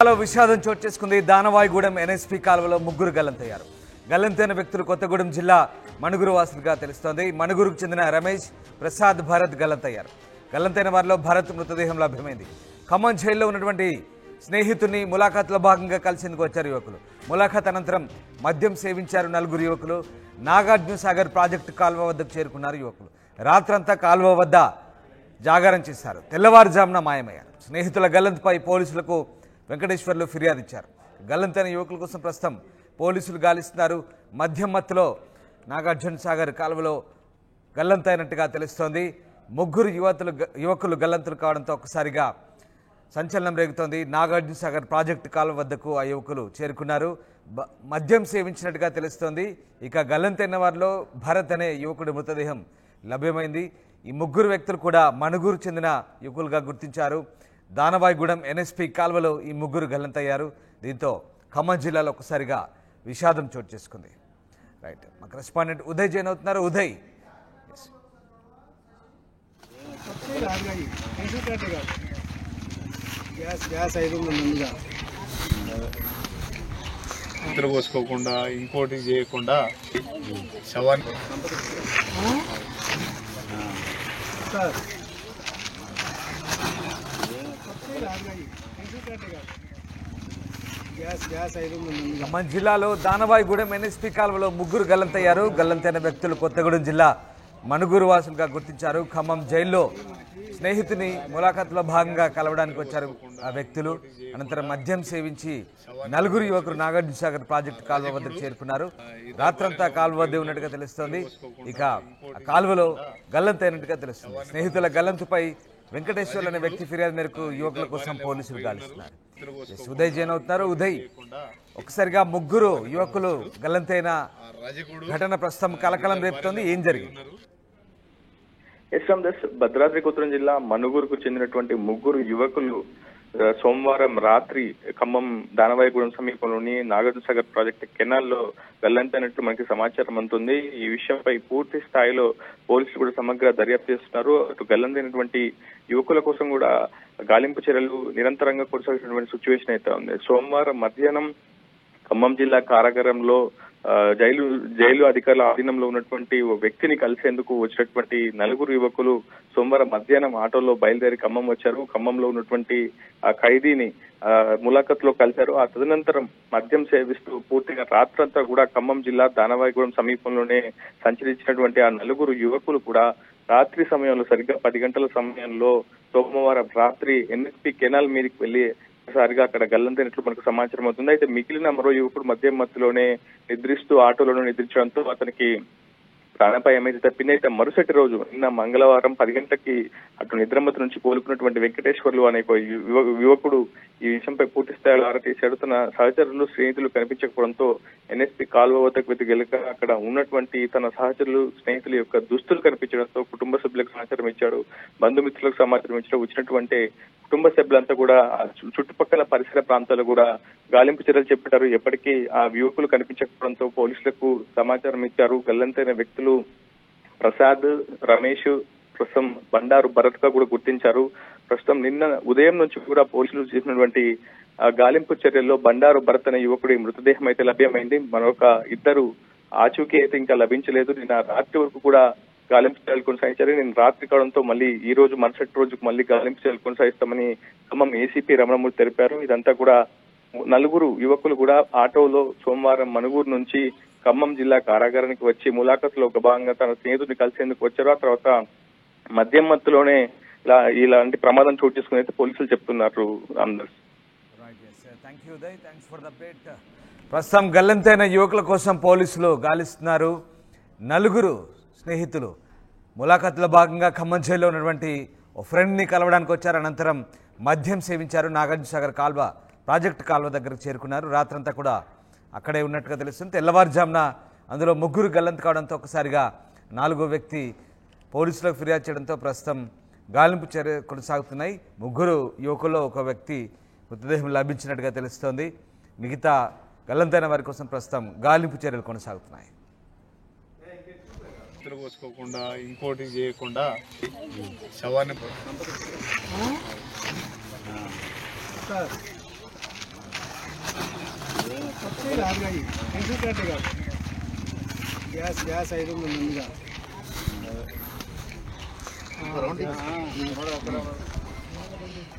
విషాదం చోటు చేసుకుంది. దానవాయిగూడెం ఎన్ఎస్పీ కాలువలో ముగ్గురు గల్లంతయ్యారు. గల్లంతైన వ్యక్తులు కొత్తగూడెం జిల్లా మణుగురు వాసులుగా తెలుస్తోంది. మణుగురుకు చెందిన రమేష్, ప్రసాద్, భరత్ గల్లంతయ్యారు. గల్లంతైన వారిలో భరత్ మృతదేహం లభ్యమైంది. ఖమ్మం జైల్లో ఉన్నటువంటి స్నేహితుడిని ములాఖాత్లో భాగంగా కలిసేందుకు వచ్చారు యువకులు. ములాఖాత్ అనంతరం మద్యం సేవించారు నలుగురు యువకులు. నాగార్జున సాగర్ ప్రాజెక్టు కాలువ వద్దకు చేరుకున్నారు యువకులు. రాత్రంతా కాలువ వద్ద జాగారం చేశారు. తెల్లవారుజామున మాయమయ్యారు. స్నేహితుల గల్లంతుపై పోలీసులకు వెంకటేశ్వర్లు ఫిర్యాదు ఇచ్చారు. గల్లంతైన యువకుల కోసం ప్రస్తుతం పోలీసులు గాలిస్తున్నారు. మద్యం మత్తులో నాగార్జున సాగర్ కాలువలో గల్లంతైనట్టుగా తెలుస్తోంది. ముగ్గురు యువకులు గల్లంతులు కావడంతో ఒక్కసారిగా సంచలనం రేగుతోంది. నాగార్జున సాగర్ ప్రాజెక్టు కాలువ వద్దకు ఆ యువకులు చేరుకున్నారు. మద్యం సేవించినట్టుగా తెలుస్తోంది. ఇక గల్లంతైన వారిలో భరత్ అనే యువకుడి మృతదేహం లభ్యమైంది. ఈ ముగ్గురు వ్యక్తులు కూడా మణుగూరు చెందిన యువకులుగా గుర్తించారు. దానవాయిగూడెం ఎన్ఎస్పీ కాల్వలో ఈ ముగ్గురు గల్లంతయ్యారు. దీంతో ఖమ్మం జిల్లాలో ఒక్కసారిగా విషాదం చోటు చేసుకుంది. రైట్, మా కరెస్పాండెంట్ ఉదయ్ జైన్ అవుతున్నారు. ఉదయ్, ఇతర పోసుకోకుండా ఇంకోటి చేయకుండా శవాన్ని ఖమ్మం జిల్లాలో దానవాయిగూడెం ఎన్ఎస్పీ కాలువలో ముగ్గురు గల్లంతయ్యారు. గల్లంతైన వ్యక్తులు కొత్తగూడెం జిల్లా మణుగూరు వాసులుగా గుర్తించారు. ఖమ్మం జైల్లో స్నేహితుని ములాఖాత్లో భాగంగా కలవడానికి వచ్చారు ఆ వ్యక్తులు. అనంతరం మద్యం సేవించి నలుగురు యువకులు నాగార్జున సాగర్ ప్రాజెక్టు కాలువ వద్దకు చేరుకున్నారు. రాత్రంతా కాలువ వద్ద ఉన్నట్టుగా తెలుస్తోంది. ఇక ఆ కాలువలో గల్లంతైనట్టుగా తెలుస్తుంది. స్నేహితుల గల్లంతుపై వెంకటేశ్వర్లు అనే వ్యక్తి ఫిర్యాదు మేరకు యువకుల కోసం పోలీసులు గాలిస్తున్నారు. ఉదయ్ జైన్ అవుతున్నారు. ఉదయ్, ఒకసారిగా ముగ్గురు యువకులు గల్లంతైన ఘటన ప్రస్తుతం కలకలం రేపుతోంది. ఏం జరిగింది? భద్రాద్రి కొత్తగూడెం జిల్లా మణుగూరుకు చెందినటువంటి ముగ్గురు యువకులు సోమవారం రాత్రి ఖమ్మం దానవాయిగూడెం సమీపంలోని నాగార్జున సాగర్ ప్రాజెక్టు కెనాల్లో గల్లంతైనట్టు మనకి సమాచారం అందుతుంది. ఈ విషయంపై పూర్తి స్థాయిలో పోలీసులు కూడా సమగ్ర దర్యాప్తు చేస్తున్నారు. అటు గల్లంతైనటువంటి యువకుల కోసం కూడా గాలింపు చర్యలు నిరంతరంగా కొనసాగుతున్నటువంటి సిచ్యువేషన్ అయితే ఉంది. సోమవారం మధ్యాహ్నం ఖమ్మం జిల్లా కారాగారంలో జైలు అధికారుల ఆధీనంలో ఉన్నటువంటి ఓ వ్యక్తిని కలిసేందుకు వచ్చినటువంటి నలుగురు యువకులు సోమవారం మధ్యాహ్నం ఆటోలో బయలుదేరి ఖమ్మం వచ్చారు. ఖమ్మంలో ఉన్నటువంటి ఆ ఖైదీని ములాఖత్ లో కలిశారు. ఆ తదనంతరం మద్యం సేవిస్తూ పూర్తిగా రాత్రంతా కూడా ఖమ్మం జిల్లా దానవాయిగూడెం సమీపంలోనే సంచరించినటువంటి ఆ నలుగురు యువకులు కూడా రాత్రి సమయంలో సరిగ్గా 10 గంటల సమయంలో సోమవారం రాత్రి ఎన్ఎస్పీ కెనాల్ మీదకి వెళ్లి సారిగా అక్కడ గల్లంతైనట్లు మనకు సమాచారం అవుతుంది. అయితే మిగిలిన మరో యువకుడు మద్యం మత్తులోనే నిద్రిస్తూ ఆటోలోనే నిద్రించడంతో అతనికి ప్రాణాపాయం అయితే తప్పింది. అయితే మరుసటి రోజు నిన్న మంగళవారం 10 గంటలకి అటు నిద్రమత్తు నుంచి కోలుకున్నటువంటి వెంకటేశ్వర్లు అనే యువకుడు ఈ విషయంపై పూర్తి స్థాయిలో ఆరా తీశాడు. తన సహచరులు స్నేహితులు కనిపించకపోవడంతో ఎన్ఎస్పీ కాలువ వద్దకు వెతికెళ్ళక అక్కడ ఉన్నటువంటి తన సహచరులు స్నేహితుల యొక్క దుస్తులు కనిపించడంతో కుటుంబ సభ్యులకు సమాచారం ఇచ్చాడు. బంధుమిత్రులకు సమాచారం ఇచ్చాడు. వచ్చినటువంటి కుటుంబ సభ్యులంతా కూడా చుట్టుపక్కల పరిసర ప్రాంతాలు కూడా గాలింపు చర్యలు చేపట్టారు. ఎప్పటికీ ఆ యువకులు కనిపించకపోవడంతో పోలీసులకు సమాచారం ఇచ్చారు. గల్లంతైన వ్యక్తులు ప్రసాద్, రమేష్, ప్రస్తుతం బండారు భరత్ గా కూడా గుర్తించారు. ప్రస్తుతం నిన్న ఉదయం నుంచి కూడా పోలీసులు చేసినటువంటి గాలింపు చర్యల్లో బండారు భరత్ అనే యువకుడి మృతదేహం అయితే లభ్యమైంది. మరొక ఇద్దరు ఆచూకీ అయితే ఇంకా లభించలేదు. నిన్న రాత్రి వరకు కూడా గాలింపు చర్యలు కొనసాగించారు. నేను రాత్రి కావడంతో మళ్ళీ ఈ రోజు మరుసటి రోజుకు మళ్ళీ గాలింపు చర్యలు కొనసాగిస్తామని ఖమ్మం ఏసీపీ రమణమూర్తి తెలిపారు. ఇదంతా కూడా నలుగురు యువకులు కూడా ఆటోలో సోమవారం మణుగూరు నుంచి ఖమ్మం జిల్లా కారాగారానికి వచ్చి ములాఖత్లో ఒక భాగంగా తన స్నేహితుడిని కలిసేందుకు వచ్చారు. ఆ తర్వాత మద్యం మత్తులోనే ఇలాంటి ప్రమాదం చోటు చేసుకుని అయితే పోలీసులు చెప్తున్నారు. ప్రస్తుతం గల్లంతైన యువకుల కోసం పోలీసులు గాలిస్తున్నారు. నలుగురు స్నేహితులు ములాఖత్లో భాగంగా ఖమ్మం జైల్లో ఉన్నటువంటి ఓ ఫ్రెండ్ని కలవడానికి వచ్చారు. అనంతరం మద్యం సేవించారు. నాగార్జున సాగర్ ప్రాజెక్టు కాల్వ దగ్గరకు చేరుకున్నారు. రాత్రంతా కూడా అక్కడే ఉన్నట్టుగా తెలుస్తుంది. తెల్లవారుజామున అందులో ముగ్గురు గల్లంతు కావడంతో ఒకసారిగా 4వ వ్యక్తి పోలీసులకు ఫిర్యాదు చేయడంతో ప్రస్తుతం గాలింపు చర్య కొనసాగుతున్నాయి. ముగ్గురు యువకుల్లో ఒక వ్యక్తి మృతదేహం లభించినట్టుగా తెలుస్తోంది. మిగతా గల్లంతైన వారి కోసం ప్రస్తుతం గాలింపు చర్యలు కొనసాగుతున్నాయి. ఇతర పోసుకోకుండా ఇంకోటి చేయకుండా శవాన్ని గ్యాస్ 500 ముందుగా